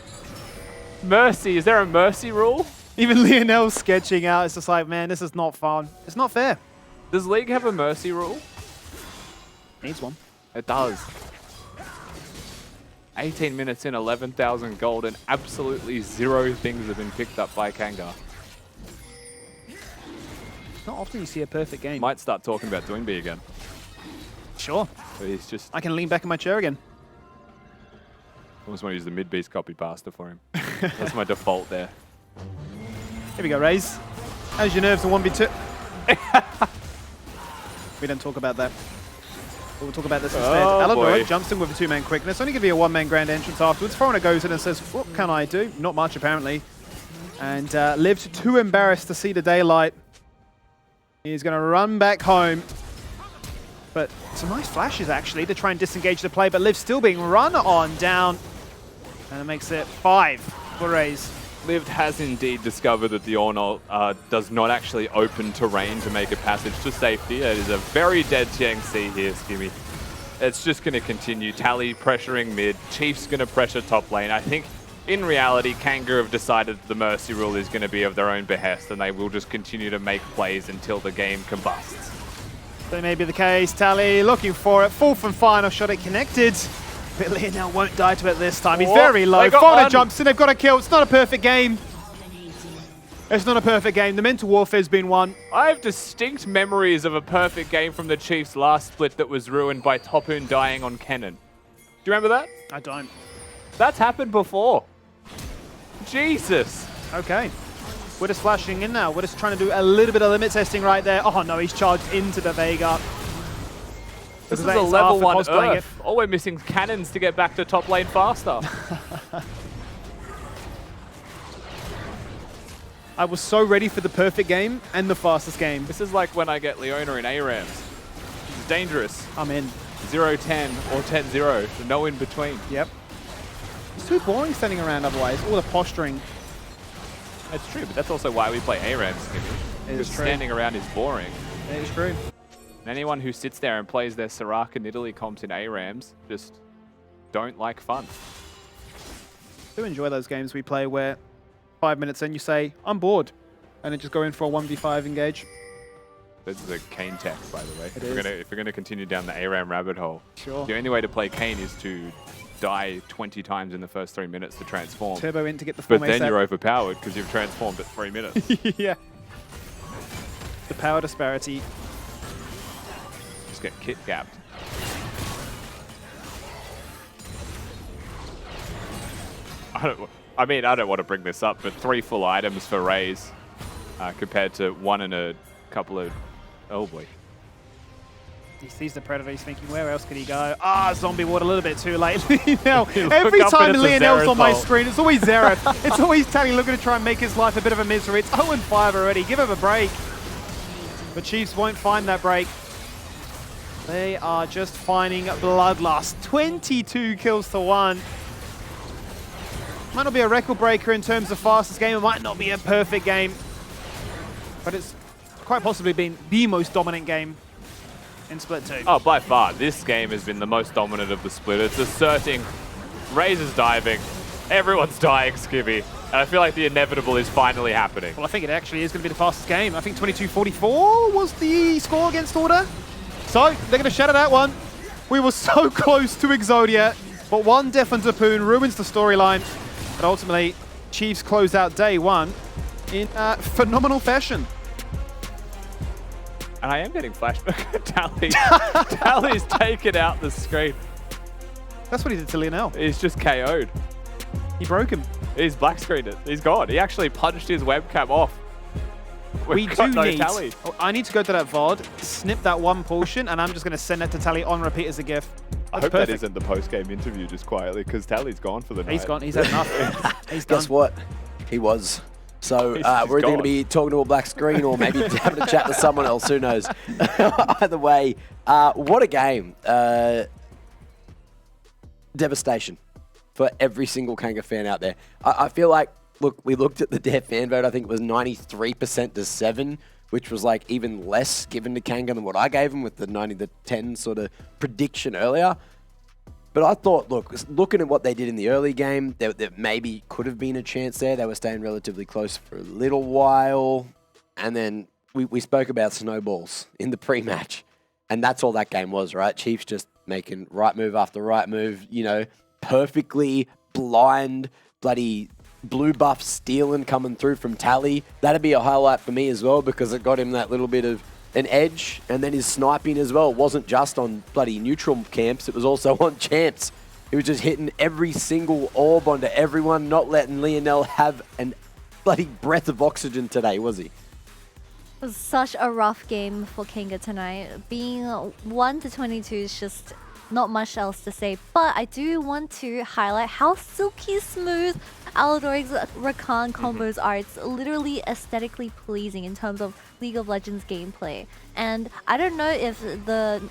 Mercy, is there a mercy rule? Even Lionel's sketching out. It's just like, man, this is not fun. It's not fair. Does League have a mercy rule? Needs one. It does. 18 minutes in, 11,000 gold, and absolutely 0 things have been picked up by Kanga. Not often you see a perfect game. Might start talking about Doinby again. Sure. But he's just... I can lean back in my chair again. Almost want to use the mid-beast copy pasta for him. That's my default there. Here we go, Raes. How's your nerves in 1v2? We don't talk about that. We'll talk about this instead. Aladoric jumps in with a 2-man quickness. Only going to be a 1-man grand entrance afterwards. Foreigner goes in and says, what can I do? Not much, apparently. And Liv's too embarrassed to see the daylight. He's going to run back home. But some nice flashes, actually, to try and disengage the play. But Liv's still being run on down. And it makes it 5 for Raes. Liv has indeed discovered that the Ornn does not actually open terrain to make a passage to safety. It is a very dead Tieng here, Skimmy. It's just going to continue. Tally pressuring mid. Chiefs going to pressure top lane. I think, in reality, Kanga have decided the Mercy rule is going to be of their own behest, and they will just continue to make plays until the game combusts. That may be the case. Tally looking for it. 4th and final shot, it connected. But Lionel won't die to it this time. He's very low. Foreigner jumps in. They've got a kill. It's not a perfect game. It's not a perfect game. The mental warfare's been won. I have distinct memories of a perfect game from the Chiefs' last split that was ruined by Topoon dying on Kennen. Do you remember that? I don't. That's happened before. Jesus. Okay. We're just flashing in now. We're just trying to do a little bit of limit testing right there. Oh no, he's charged into the Veigar. This is a level 1 Earth. All we're missing is cannons to get back to top lane faster. I was so ready for the perfect game and the fastest game. This is like when I get Leona in ARAMs. It's dangerous. I'm in. 0-10 or 10-0. No in between. Yep. It's too boring standing around otherwise. All the posturing. It's true, but that's also why we play ARAMs, because standing around is boring. It is true. And anyone who sits there and plays their Soraka Nidalee comps in ARAMs just don't like fun. I do enjoy those games we play where 5 minutes in you say, I'm bored. And then just go in for a 1v5 engage. This is a Kayn tech, by the way. It If we're gonna continue down the ARAM rabbit hole, Sure. the only way to play Kayn is to die 20 times in the first 3 minutes to transform. Turbo in to get the full But then you're overpowered because you've transformed at 3 minutes. Yeah. The power disparity. Just get kit gapped. I don't want to bring this up, but 3 full items for Raes compared to 1 and a couple of... Oh boy. He sees the Predator, he's thinking, where else could he go? Zombie water a little bit too late. Now, You every look up time and it's a Lionel's on my Xerath screen, it's always Xerath. It's always Tally looking to try and make his life a bit of a misery. It's 0-5 already. Give him a break. The Chiefs won't find that break. They are just finding bloodlust. 22 kills to 1. Might not be a record breaker in terms of fastest game. It might not be a perfect game. But it's quite possibly been the most dominant game in Split 2. Oh, by far, this game has been the most dominant of the split. It's asserting, Raes is diving, everyone's dying, Skimmy. And I feel like the inevitable is finally happening. Well, I think it actually is going to be the fastest game. I think 22-44 was the score against Order. So, they're going to shatter that one. We were so close to Exodia, but one death on Topoon ruins the storyline. But ultimately, Chiefs close out day 1 in phenomenal fashion. And I am getting flashback at Tally. Tally's taken out the screen. That's what he did to Lionel. He's just KO'd. He broke him. He's black screened it. He's gone. He actually punched his webcam off. We We've got do no need... Tally. I need to go to that VOD, snip that one portion, and I'm just going to send it to Tally on repeat as a GIF. I hope that isn't the post-game interview just quietly, because Tally's gone for the night. He's gone. He's had enough. He's done. Guess what? He was. So He's we're either going to gone. be talking to a black screen or maybe having a chat to someone else. Who knows? Either way, what a game. Devastation for every single Kanga fan out there. I feel like, look, we looked at the Dev fan vote. I think it was 93% to 7, which was like even less given to Kanga than what I gave him with the 90-10 sort of prediction earlier. But I thought, look, looking at what they did in the early game, there maybe could have been a chance there. They were staying relatively close for a little while. And then we spoke about snowballs in the pre-match. And that's all that game was, right? Chiefs just making right move after right move, you know, perfectly blind, bloody blue buff stealing coming through from Tally. That'd be a highlight for me as well because it got him that little bit of an edge, and then his sniping as well. It wasn't just on bloody neutral camps, it was also on champs. He was just hitting every single orb onto everyone, not letting Lionel have an bloody breath of oxygen today, was he? It was such a rough game for Kanga tonight. Being 1-22 is just not much else to say, but I do want to highlight how silky smooth Aladoric's Rakan combos are. It's literally aesthetically pleasing in terms of League of Legends gameplay. And I don't know if the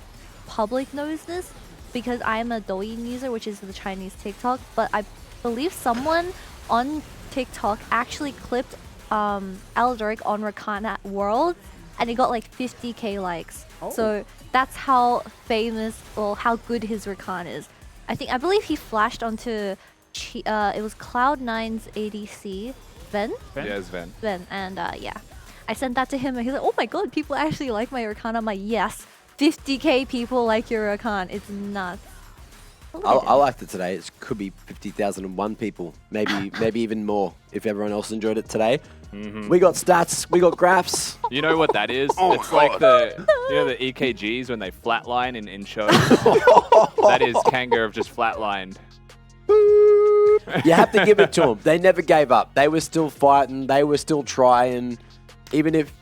public knows this because I'm a Douyin user, which is the Chinese TikTok, but I believe someone on TikTok actually clipped Aladoric on Rakan at Worlds, and it got like 50k likes. Oh. So that's how famous or how good his Rakan is. I believe he flashed onto it was Cloud9's ADC, Ven? Yeah, it's Ven. Ven, and yeah. I sent that to him and he's like, oh my god, people actually like my Rakan. I'm like, yes, 50k people like your Rakan. It's nuts. I liked it today. It could be 50,001 people, maybe even more if everyone else enjoyed it today. We got stats, we got graphs. You know what that is? It's like the EKGs when they flatline in shows. That is Kanga have just flatlined. You have to give it to them. They never gave up. They were still fighting. They were still trying. Even if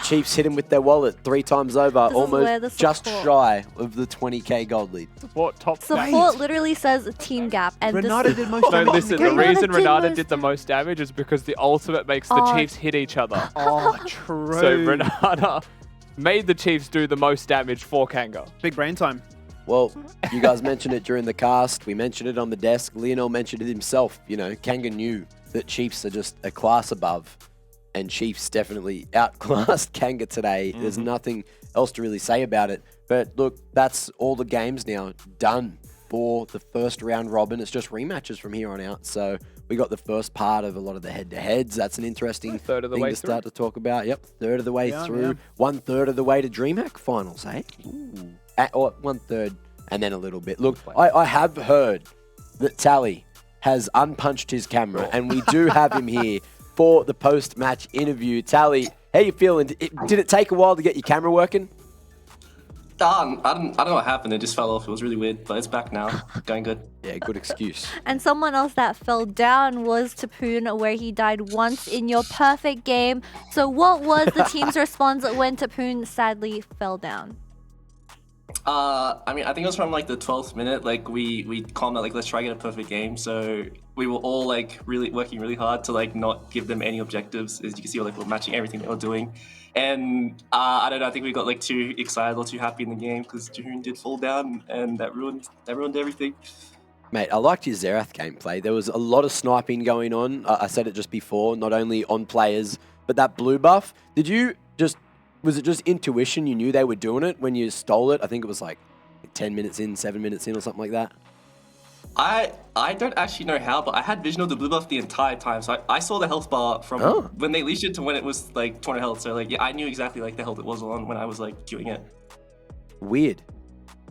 Chiefs hit him with their wallet 3 times over, almost just shy of the 20k gold lead. What top Support literally says team gap. And Renata did most No, damage. listen, the reason Renata did the most damage is because the ultimate makes the Chiefs hit each other. Oh, true. So Renata made the Chiefs do the most damage for Kanga. Big brain time. Well, you guys mentioned it during the cast. We mentioned it on the desk. Lionel mentioned it himself. You know, Kanga knew that Chiefs are just a class above. And Chiefs definitely outclassed Kanga today. There's nothing else to really say about it. But look, that's all the games now done for the first round robin. It's just rematches from here on out. So we got the first part of a lot of the head-to-heads. That's an interesting thing to start to talk about. Yep, third of the way through. 1/3 of the way to DreamHack finals, eh? Ooh. Or 1/3 and then a little bit. Look, I have heard that Tally has unpunched his camera, and we do have him here for the post-match interview. Tally, how you feeling? Did it take a while to get your camera working? I don't know what happened. It just fell off. It was really weird, but it's back now. Going good. Yeah, good excuse. And someone else that fell down was Topoon, where he died once in your perfect game. So what was the team's response when Topoon sadly fell down? I mean, I think it was from like the 12th minute. Like we calmed out, like, let's try to get a perfect game. So we were all like really working really hard to like not give them any objectives. As you can see, like we're matching everything they were doing. And I don't know, I think we got like too excited or too happy in the game because Topoon did fall down, and that ruined everything. Mate, I liked your Xerath gameplay. There was a lot of sniping going on. I said it just before, not only on players, but that blue buff. Was it just intuition? You knew they were doing it when you stole it? I think it was like 10 minutes in, 7 minutes in or something like that. I don't actually know how, but I had vision of the blue buff the entire time. So I saw the health bar from when they leashed it to when it was like 200 health. So like, yeah, I knew exactly like the health it was on when I was like queuing it. Weird.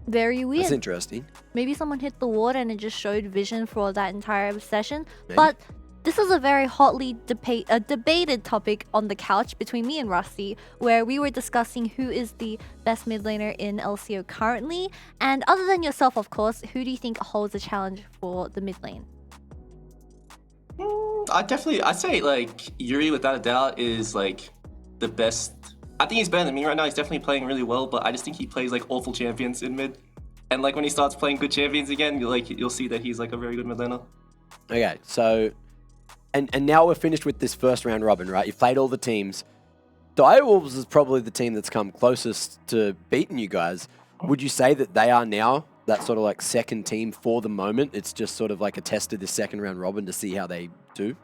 Very weird. That's interesting. Maybe someone hit the water and it just showed vision for that entire session. Maybe. But this is a very hotly debated topic on the couch between me and Rusty, where we were discussing who is the best mid laner in LCO currently. And other than yourself, of course, who do you think holds a challenge for the mid lane? I'd say like Yuri, without a doubt, is like the best. I think he's better than me right now. He's definitely playing really well, but I just think he plays like awful champions in mid. And like when he starts playing good champions again, you'll see that he's like a very good mid laner. Okay, so and now we're finished with this first round robin, right? You've played all the teams. Direwolves is probably the team that's come closest to beating you guys. Would you say that they are now that sort of like second team for the moment? It's just sort of like a test of this second round robin to see how they do?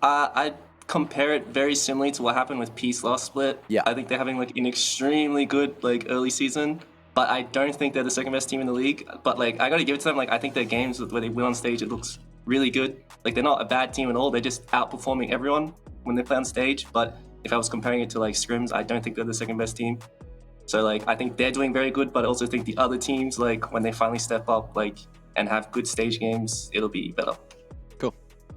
I'd compare it very similarly to what happened with Peace last split. Yeah. I think they're having like an extremely good like early season, but I don't think they're the second best team in the league. But like I gotta give it to them. Like I think their games where they win on stage, it looks really good. Like they're not a bad team at all. They're just outperforming everyone when they play on stage. But if I was comparing it to like scrims, I don't think they're the second best team. So like I think they're doing very good, but I also think the other teams, like when they finally step up like and have good stage games, it'll be better. Cool.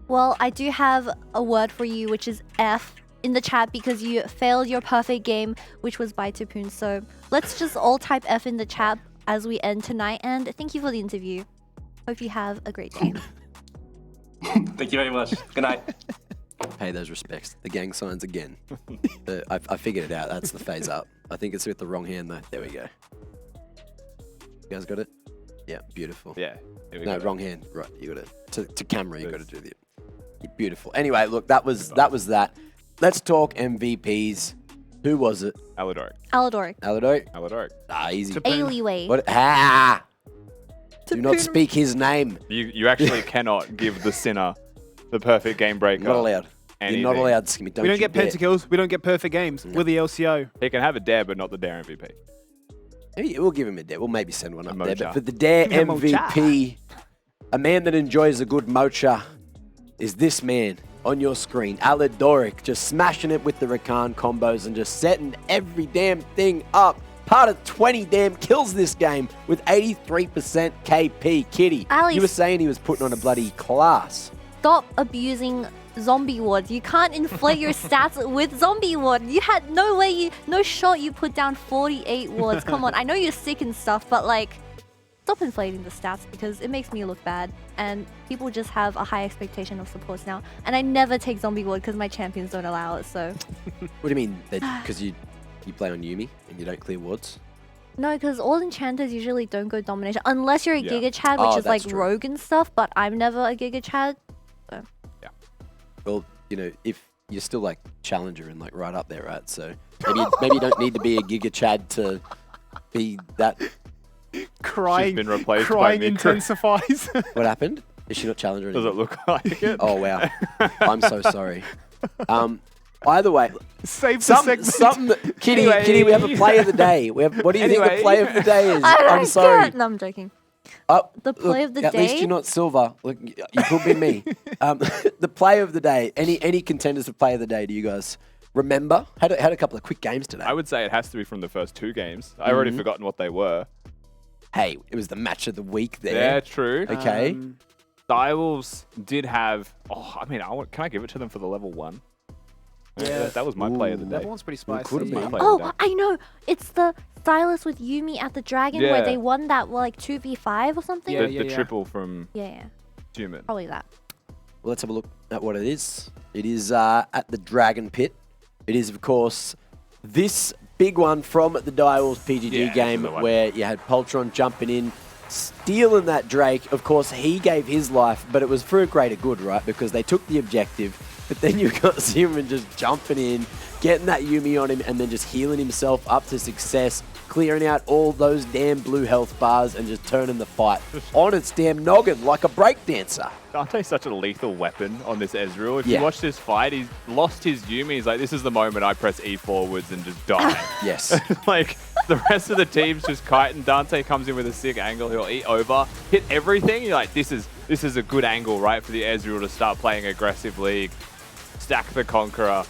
Well, I do have a word for you, which is F in the chat, because you failed your perfect game, which was by Topoon. So let's just all type F in the chat as we end tonight. And thank you for the interview. Hope you have a great day. Thank you very much. Good night. Pay those respects. The gang signs again. I figured it out. That's the phase up. I think it's with the wrong hand though. There we go. You guys got it? Yeah, beautiful. Yeah. No, wrong hand. Right, you got it. To camera, you got to do the... Beautiful. Anyway, look, that was that. Let's talk MVPs. Who was it? Aladoric. Aladoric? Ah, easy. Alleyway. What? Ah! Do not speak his name. You actually cannot give the sinner the perfect game breaker. Not allowed. Anything. You're not allowed, Skimmy. We don't get pentakills. We don't get perfect games. No. We're the LCO. He can have a dare, but not the dare MVP. Maybe we'll give him a dare. We'll maybe send one up there. mocha. But for the dare Yeah, MVP, a man that enjoys a good mocha is this man on your screen. Aladoric, just smashing it with the Rakan combos and just setting every damn thing up. Part of 20 damn kills this game with 83% KP. Kitty, Ali, you were saying he was putting on a bloody class. Stop abusing zombie ward. You can't inflate your stats with zombie ward. You had no shot you put down 48 wards. Come on, I know you're sick and stuff, but like, stop inflating the stats because it makes me look bad. And people just have a high expectation of supports now. And I never take zombie ward because my champions don't allow it, so. What do you mean? Because you play on Yumi and you don't clear wards? No, because all enchanters usually don't go domination unless you're a Giga Chad, which is like true. rogue and stuff, but I'm never a Giga Chad. So. Well, you know, if you're still like challenger and like right up there, right? So maybe you don't need to be a Giga Chad to be that crying, been replaced by crying Mikra. intensifies. What happened? Is she not challenger Does anymore? it look like it? Oh, wow. I'm so sorry. Either way, Save the something, segment. Kitty, Anyway. Kitty, we have a play of the day. What do you think Anyway. the play of the day is? Oh I'm my sorry. God. No, I'm joking. Oh, The play of the at least day? you're not silver. Look, you could be me. The play of the day. Any contenders for play of the day? Do you guys remember? Had a couple of quick games today. I would say it has to be from the first 2 games. I've already forgotten what they were. Hey, it was the match of the week there. Yeah, true. Okay. Direwolves did have. Oh, I mean, can I give it to them for the level 1? Yeah. That was my play of the day. That one's pretty spicy. could've been. My play of the Oh, day. I know. It's the Stylus with Yuumi at the Dragon where Yeah. they won that like 2v5 or something. Yeah, The triple from Yeah. Human. Probably that. Well, let's have a look at what it is. It is at the Dragon Pit. It is, of course, this big one from the Direwolves PGG Yeah, game this is the one. where you had Poltron jumping in, stealing that Drake. Of course, he gave his life, but it was for a greater good, right? Because they took the objective, but then you got Zimmerman just jumping in, getting that Yuumi on him, and then just healing himself up to success, clearing out all those damn blue health bars and just turning the fight on its damn noggin like a breakdancer. Dante's such a lethal weapon on this Ezreal. If Yeah. you watch this fight, he's lost his Yuumi. He's like, this is the moment I press E forwards and just die. Yes. Like, the rest of the team's just kiting. Dante comes in with a sick angle. He'll eat over, hit everything. You're like, this is a good angle, right, for the Ezreal to start playing aggressive league. Stack the Conqueror.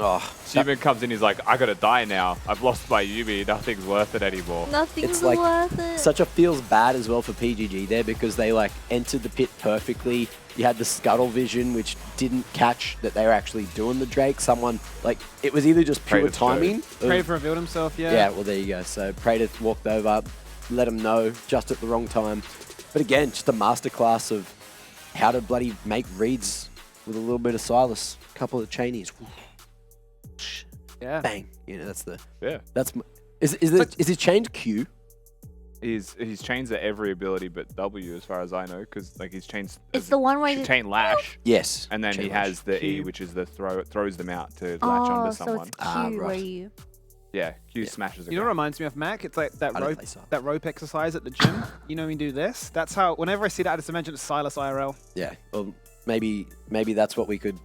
Oh, Human comes in, he's like, I gotta die now. I've lost my Yuumi. Nothing's worth it anymore. Nothing's It's like worth it. such a feels bad as well for PGG there because they like entered the pit perfectly. You had the scuttle vision, which didn't catch that they were actually doing the Drake. Someone like it was either just pure Praetor's timing. Praetor revealed himself, yeah. Yeah, well there you go. So Praetor walked over, let him know just at the wrong time. But again, just a masterclass of how to bloody make reads with a little bit of Silas, a couple of chainies. Yeah. Bang. You know, that's the Yeah. that's is his change Q? He's changed at every ability but W, as far as I know, because like he's changed. It's the one where you... chain lash, Yes. and then Chain he lash. has the E, Q. which is the throws them out to latch Oh, onto so someone. it's Q Ah, where right. you... Yeah, Q smashes. You know what it reminds me of, Mac? It's like that I don't rope, play Silas. that rope exercise at the gym. You know, when you do this. That's how. Whenever I see that, I just imagine it's Silas IRL. Yeah, well, maybe that's what we could,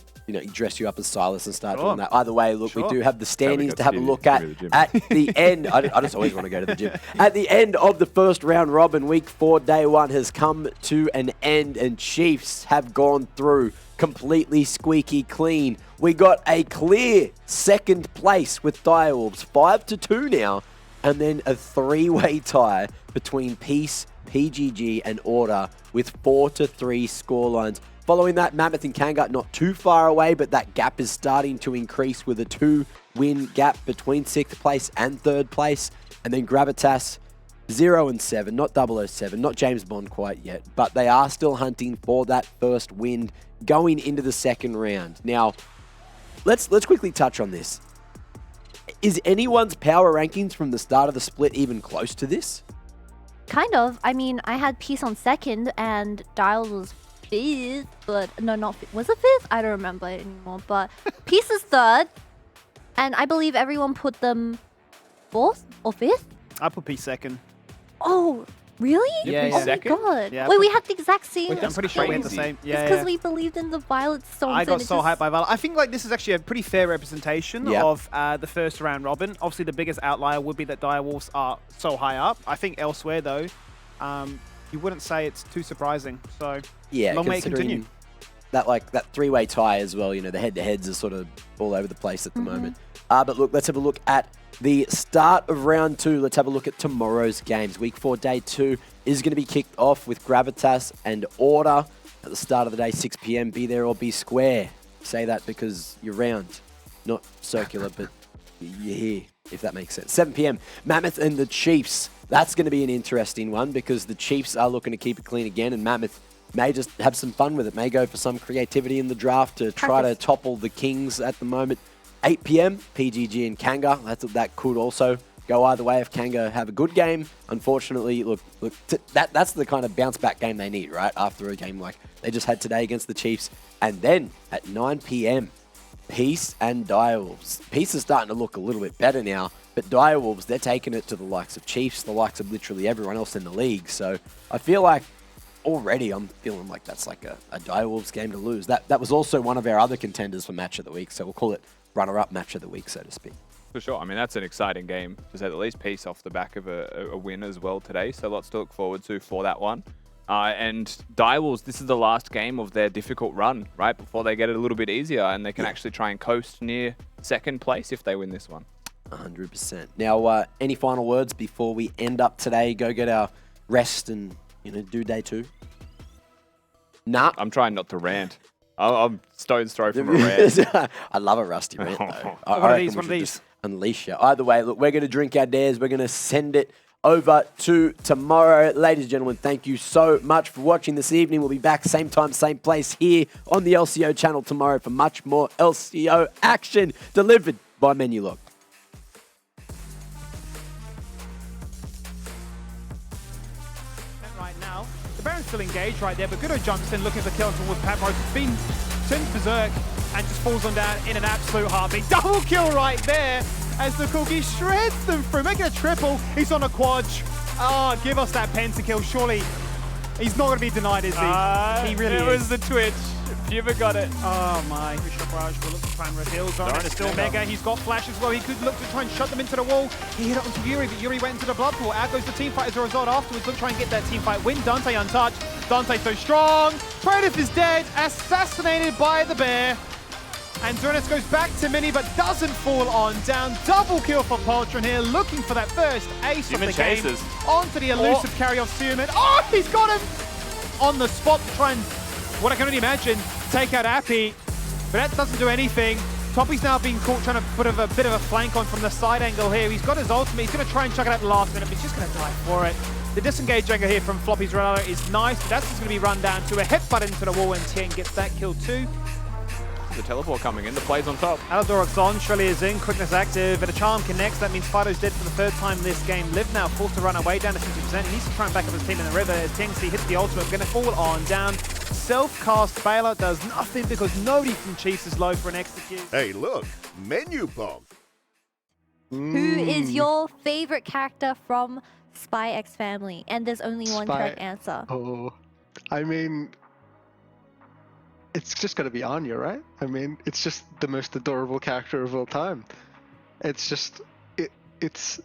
dress you up as Silas and start Sure. doing that. Either way, look, we Sure. do have the standings go to have a to look the at gym. at the end. I just always want to go to the gym. At the end of the first round robin, week 4, day 1 has come to an end, and Chiefs have gone through completely squeaky clean. We got a clear second place with Direwolves, 5-2 now, and then a 3-way tie between Peace, PGG, and Order with 4-3 scorelines. Following that, Mammoth and Kanga not too far away, but that gap is starting to increase with a 2-win gap between 6th place and 3rd place. And then Gravitas, 0-7, not 007, not James Bond quite yet, but they are still hunting for that first win going into the second round. Now, let's quickly touch on this. Is anyone's power rankings from the start of the split even close to this? Kind of. I mean, I had Peace on 2nd and Dials was 5th, but no, not 5th. Was it 5th? I don't remember it anymore. But Peace is 3rd, and I believe everyone put them 4th or 5th. I put P second. Oh, really? Yeah, Oh yeah. Second? my god. Yeah, Wait, I we had the exact same. I'm pretty sure we had the crazy. same. It's Yeah, because yeah. we believed in the Violet songs. I got and it so just- hyped by Valor. I think like this is actually a pretty fair representation Yeah. of the first round robin. Obviously, the biggest outlier would be that Direwolves are so high up. I think elsewhere though, you wouldn't say it's too surprising. So Yeah, long may it considering continue. that 3-way tie as well. The head-to-heads are sort of all over the place at the moment. But look, let's have a look at the start of round 2. Let's have a look at tomorrow's games. Week 4, day 2 is going to be kicked off with Gravitas and Order at the start of the day, 6 p.m. Be there or be square. Say that because you're round, not circular, but you're here, if that makes sense. 7 p.m. Mammoth and the Chiefs. That's going to be an interesting one because the Chiefs are looking to keep it clean again, and Mammoth may just have some fun with it, may go for some creativity in the draft to try to topple the Kings at the moment. 8 p.m, PGG and Kanga. That could also go either way if Kanga have a good game. Unfortunately, look, that's the kind of bounce back game they need, right? After a game like they just had today against the Chiefs. And then at 9 p.m, Peace and Direwolves. Peace is starting to look a little bit better now. But Direwolves, they're taking it to the likes of Chiefs, the likes of literally everyone else in the league. So I feel like already I'm feeling like that's like a Direwolves game to lose. That was also one of our other contenders for Match of the Week. So we'll call it runner-up Match of the Week, so to speak. For sure. I mean, that's an exciting game, to say the least. Piece off the back of a win as well today. So lots to look forward to for that one. And Direwolves, this is the last game of their difficult run, right? Before they get it a little bit easier and they can actually try and coast near second place if they win this one. 100%. Now, any final words before we end up today? Go get our rest and, do day 2? Nah. I'm trying not to rant. I'm stone's throw from a rant. I love a rusty rant, though. One of these. Unleash you. Either way, look, we're going to drink our dares. We're going to send it over to tomorrow. Ladies and gentlemen, thank you so much for watching this evening. We'll be back same time, same place here on the LCO channel tomorrow for much more LCO action delivered by Menulog. Right now, the Baron's still engaged right there, but Goodo jumps in looking for kill towards Padmos. It's been turned berserk and just falls on down in an absolute heartbeat. Double kill right there as the Cookie shreds them through, making a triple. He's on a quad. Oh, give us that pentakill. Surely he's not going to be denied, is he? He really is. It was the Twitch. Fiver got it. Oh my. Bishop Raj will look to try and reveal. Zoran is still mega. He's got flash as well. He could look to try and shut them into the wall. He hit it onto Yuri, but Yuri went into the blood pool. Out goes the team fight as a result afterwards. Look to try and get that team fight win. Dante untouched. Dante so strong. Prototh is dead. Assassinated by the bear. And Zoranis goes back to Mini, but doesn't fall on down. Double kill for Poltron here, looking for that first ace of the game. Onto the elusive carry of Suman. Oh, he's got him on the spot to try and, what I can only imagine, take out Appy. But that doesn't do anything. Toppy's now being caught trying to put a bit of a flank on from the side angle here. He's got his ultimate. He's going to try and chuck it at the last minute, but he's just going to die for it. The disengage angle here from Floppy's Renata is nice, but that's just going to be run down to a headbutt into the wall, and Tieng gets that kill too. The teleport coming in, the play's on top. Aladoric's on, Shirley is in, quickness active, but a charm connects. That means Fighto's dead for the third time this game. Liv now forced to run away down to 50%. He needs to try and back up his team in the river as Tieng hits the ultimate, going to fall on down. Self-cast Bailout does nothing because nobody from Chiefs is low for an execute. Hey, look, menu pog. Who is your favorite character from Spy X Family? And there's only one correct answer. Oh, I mean, it's just gonna be Anya, right? I mean, it's just the most adorable character of all time. It's just, it's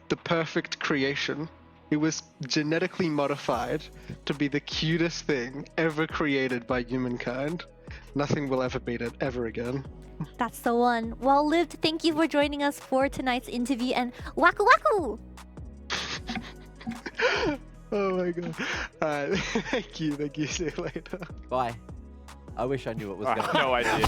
the perfect creation. It was genetically modified to be the cutest thing ever created by humankind. Nothing will ever beat it, ever again. That's the one. Well lived. Thank you for joining us for tonight's interview, and wacko wacko! Oh my god. Alright, thank you. See you later. Bye. I wish I knew what was going on. No idea.